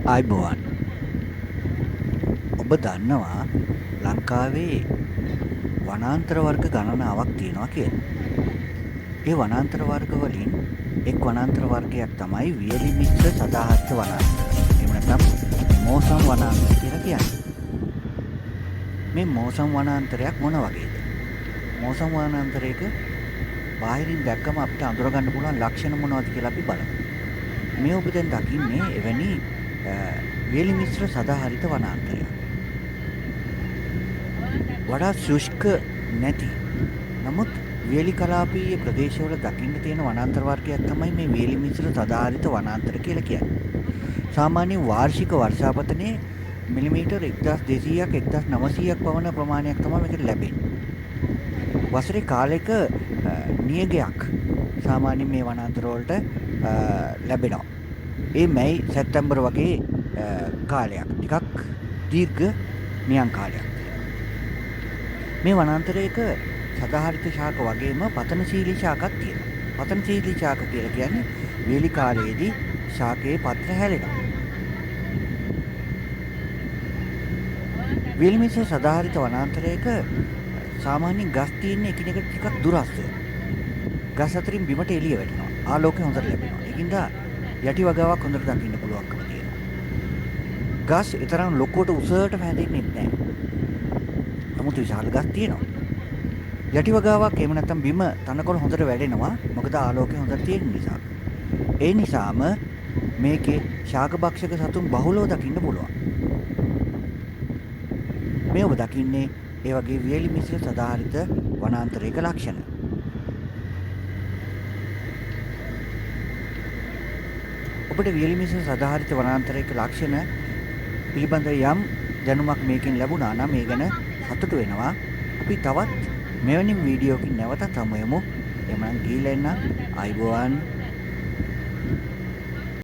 ආයිබෝවන් ඔබ දන්නවා ලංකාවේ වනාන්තර වර්ග ගණනාවක් තියෙනවා කියලා. ඒ වනාන්තර වර්ග වලින් එක් වනාන්තර වර්ගයක් තමයි වියලි මිශ්‍ර සදාහරිත වනාන්තර. එහෙම නැත්නම් මෝසම් වනාන්තර කියලා කියන්නේ. මේ මෝසම් වනාන්තරයක් මොන වගේද? මෝසම් වනාන්තරයක බාහිරින් දැක්කම අපිට අඳුර ගන්න පුළුවන් ලක්ෂණ මොනවද කියලා අපි බලමු. මේ ඔබ දැන් දකින්නේ එවැනි වියලි මිශ්‍ර සදාහරිත වනාන්තරයක්. වඩා ශුෂ්ක නැති නමුත් වියලි කලාපීය ප්‍රදේශවල දකින්න තියෙන වනාන්තර වර්ගයක් තමයි මේ වියලි මිශ්‍ර සදාහරිත වනාන්තර කියලා කියන්නේ. සාමාන්‍ය වාර්ෂික වර්ෂාපතනයේ මිලිමීටර් 1200ක් 1900ක් පමණ ප්‍රමාණයක් තමයි මේකට ලැබෙන්නේ. වසරේ කාලයක නියගයක් සාමාන්‍ය මේ වනාන්තර වලට ලැබෙනවා. ඒ මැයි සැප්තැම්බර් වගේ කාලයක්. ටිකක් දීර්ඝ නියං කාලයක්. මේ වනාන්තරයක සදාහරිත ශාක වගේම පතනශීලී ශාකක් තියෙනවා. පතනශීලී ශාක කියලා කියන්නේ වේලි කාලයේදී ශාකයේ පත්‍ර හැලෙනවා. වේලි මිශ්‍ර සදාහරිත වනාන්තරයක සාමාන්‍යයෙන් ගස් තියෙන එකිනෙකට ටිකක් දුරස්ව. ගස් අතරින් බිමට එළිය වැටෙනවා. ආලෝකය හොඳට ලැබෙනවා. ඒකින්ද යටි වගාවක් හොඳට දකින්න පුළුවන්කම තියෙනවා. ගස් ඊතරම් ලොකුවට උසට හැදෙන්නේ නැහැ. නමුත් විශාල ගස් තියෙනවා. යටි වගාවක් එහෙම නැත්නම් බිම තනකොළ හොඳට වැඩෙනවා. මොකද ආලෝකය හොඳට තියෙන නිසා. ඒ නිසාම මේකේ ශාකභක්ෂක සතුන් බහුලව දකින්න පුළුවන්. මේ ඔබ දකින්නේ ඒ වගේ වියලි මිශ්‍ර සදාහරිත වනාන්තරයක ලක්ෂණ. ඔබට වියලි මිශ්‍ර සදාහරිත වනාන්තරයක ලක්ෂණ පිළිබඳ යම් දැනුමක් මේකෙන් ලැබුණා නම් මේ ගැන සතුටු වෙනවා. අපි තවත් මෙවැනි වීඩියෝකින් නැවතත් හමු වෙමු. එමනම් ගිහිල්ලා එන්න. ආයිබෝවන්.